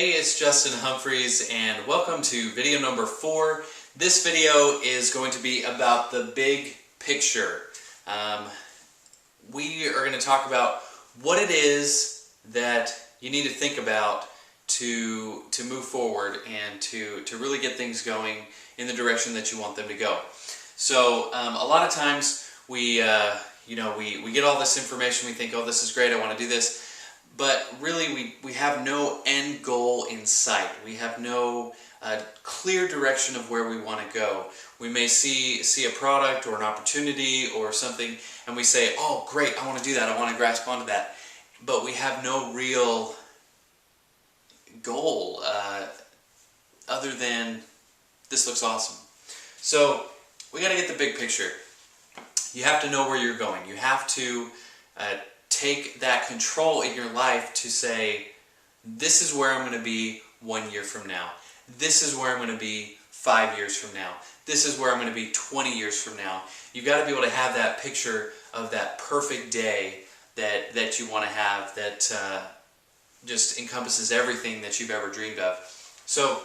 Hey, it's Justin Humphries and welcome to video number 4. This video is going to be about the big picture. We are going to talk about what it is that you need to think about to move forward and to really get things going in the direction that you want them to go. So a lot of times we get all this information, we think, oh, this is great, I want to do this. But really, we have no end goal in sight. We have no clear direction of where we want to go. We may see a product or an opportunity or something, and we say, oh, great, I want to do that. I want to grasp onto that. But we have no real goal other than this looks awesome. So we got to get the big picture. You have to know where you're going. You have to take that control in your life to say, this is where I'm going to be 1 year from now. This is where I'm going to be 5 years from now. This is where I'm going to be 20 years from now. You've got to be able to have that picture of that perfect day that you want to have that just encompasses everything that you've ever dreamed of. So,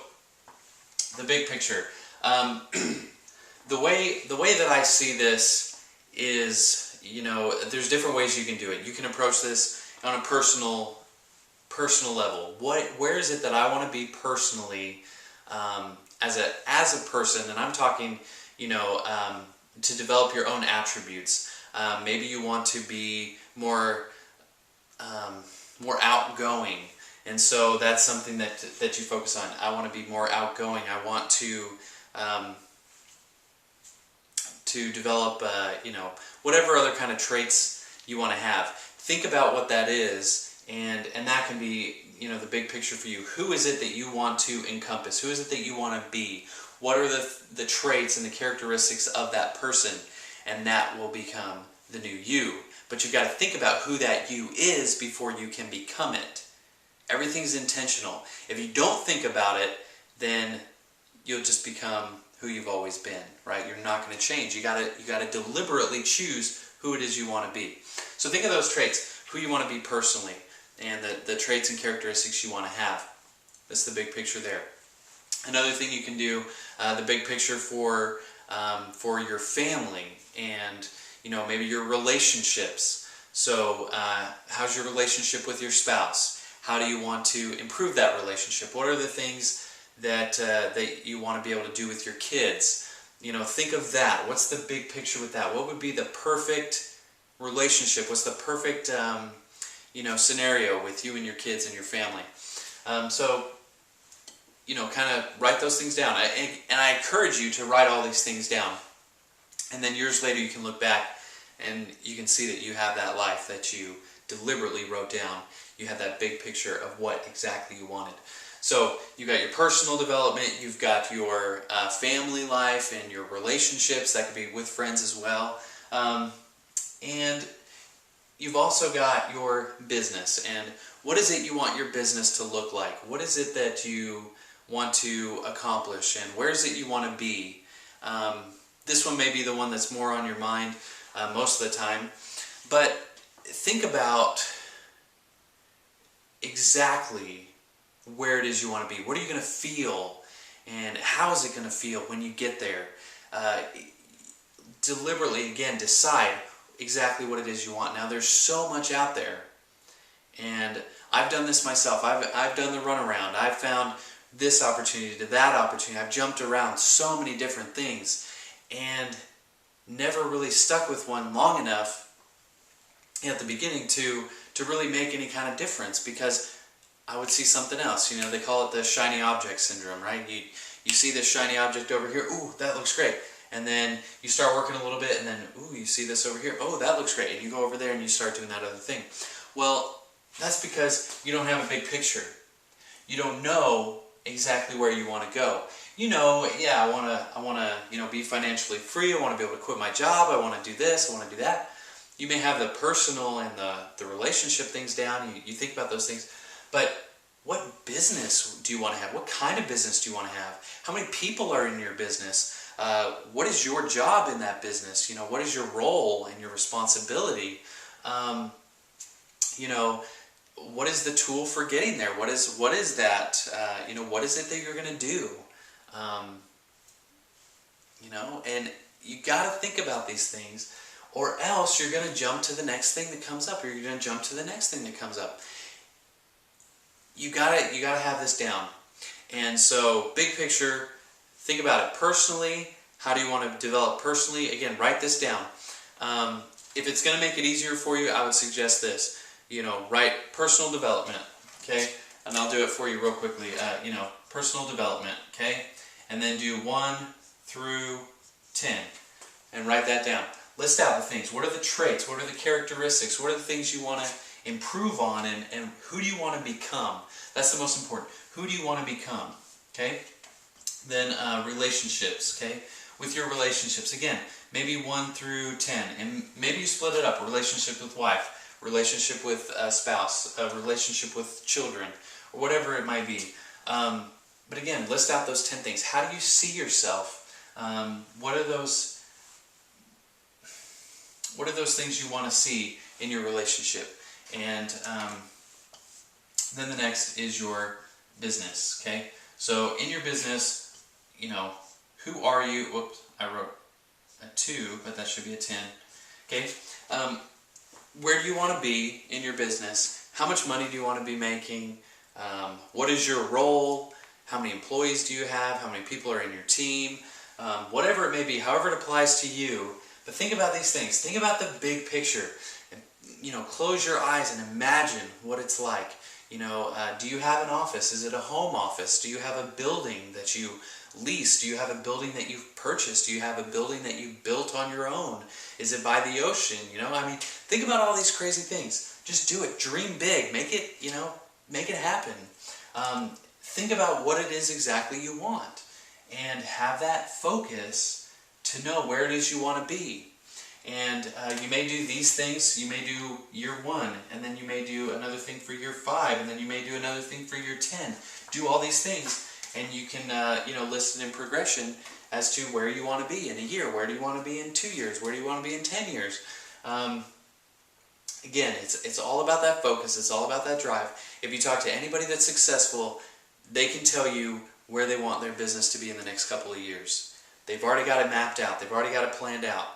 the big picture. The way that I see this is, there's different ways you can do it. You can approach this on a personal level. Where is it that I want to be personally as a person? And I'm talking, to develop your own attributes. Maybe you want to be more outgoing, and so that's something that you focus on. I want to be more outgoing. I want to develop, whatever other kind of traits you want to have. Think about what that is, and that can be, the big picture for you. Who is it that you want to encompass? Who is it that you want to be? What are the traits and the characteristics of that person? And that will become the new you. But you've got to think about who that you is before you can become it. Everything's intentional. If you don't think about it, then you'll just become who you've always been, right? You're not going to change. You got to deliberately choose who it is you want to be. So think of those traits, who you want to be personally, and the traits and characteristics you want to have. That's the big picture there. Another thing you can do, the big picture for your family and maybe your relationships. So how's your relationship with your spouse? How do you want to improve that relationship? What are the things that you want to be able to do with your kids? Think of that. What's the big picture with that? What would be the perfect relationship? What's the perfect scenario with you and your kids and your family? So kind of write those things down. And I encourage you to write all these things down. And then years later you can look back and you can see that you have that life that you deliberately wrote down. You had that big picture of what exactly you wanted. So you've got your personal development, you've got your family life and your relationships. That could be with friends as well. And you've also got your business. And what is it you want your business to look like? What is it that you want to accomplish? And where is it you want to be? This one may be the one that's more on your mind most of the time. But think about exactly where it is you want to be. What are you going to feel, and how is it going to feel when you get there? Deliberately, again, decide exactly what it is you want. Now, there's so much out there, and I've done this myself. I've done the runaround. I've found this opportunity to that opportunity. I've jumped around so many different things, and never really stuck with one long enough at the beginning to really make any kind of difference, because I would see something else. They call it the shiny object syndrome, right? You see this shiny object over here, ooh, that looks great. And then you start working a little bit, and then, ooh, you see this over here, oh, that looks great. And you go over there and you start doing that other thing. Well, that's because you don't have a big picture. You don't know exactly where you want to go. Yeah, I want to, be financially free. I want to be able to quit my job. I want to do this. I want to do that. You may have the personal and the relationship things down. You think about those things. But what business do you want to have? What kind of business do you want to have? How many people are in your business? What is your job in that business? What is your role and your responsibility? what is the tool for getting there? What is that? What is it that you're going to do? And you got to think about these things, or else you're going to jump to the next thing that comes up, or you're going to jump to the next thing that comes up. You gotta have this down. And so, big picture, think about it personally. How do you want to develop personally? Again, write this down. If it's going to make it easier for you, I would suggest this. Write personal development, okay? And I'll do it for you real quickly. Personal development, okay? And then do 1 through 10, and write that down. List out the things. What are the traits? What are the characteristics? What are the things you want to improve on, and who do you want to become? That's the most important. Who do you want to become? Okay? Then relationships, okay? With your relationships, again, maybe 1 through 10, and maybe you split it up. Relationship with wife, relationship with a spouse, a relationship with children, or whatever it might be. But again, list out those 10 things. How do you see yourself? What are those things you want to see in your relationship? And then the next is your business, okay? So in your business, who are you? Whoops, I wrote a 2, but that should be a 10. Okay? Where do you want to be in your business? How much money do you want to be making? What is your role? How many employees do you have? How many people are in your team? Whatever it may be, however it applies to you. But think about these things. Think about the big picture. Close your eyes and imagine what it's like. Do you have an office? Is it a home office? Do you have a building that you lease? Do you have a building that you've purchased? Do you have a building that you built on your own? Is it by the ocean? Think about all these crazy things. Just do it. Dream big. Make it happen. Think about what it is exactly you want, and have that focus to know where it is you want to be. And you may do these things. You may do year 1, and then you may do another thing for year 5, and then you may do another thing for year 10. Do all these things, and you can list it in progression as to where you want to be in a year. Where do you want to be in 2 years? Where do you want to be in 10 years? Again, it's all about that focus. It's all about that drive. If you talk to anybody that's successful, they can tell you where they want their business to be in the next couple of years. They've already got it mapped out. They've already got it planned out.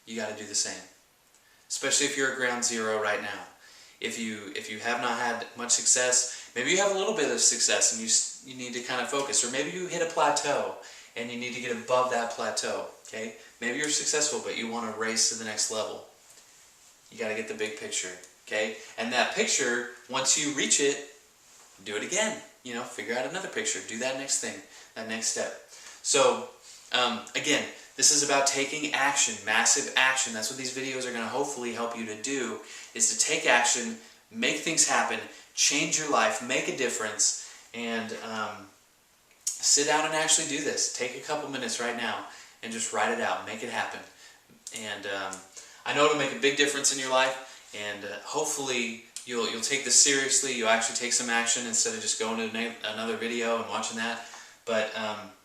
You got to do the same, especially if you're at ground zero right now. If you have not had much success, maybe you have a little bit of success and you need to kind of focus, or maybe you hit a plateau and you need to get above that plateau. Okay, maybe you're successful but you want to raise to the next level. You got to get the big picture. Okay, and that picture, once you reach it, do it again. Figure out another picture. Do that next thing, that next step. So again, this is about taking action, massive action. That's what these videos are going to hopefully help you to do, is to take action, make things happen, change your life, make a difference, and sit down and actually do this. Take a couple minutes right now and just write it out, make it happen. And I know it'll make a big difference in your life, and hopefully you'll take this seriously. You'll actually take some action instead of just going to another video and watching that. But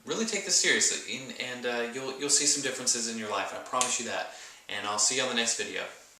really take this seriously, and you'll see some differences in your life. I promise you that. And I'll see you on the next video.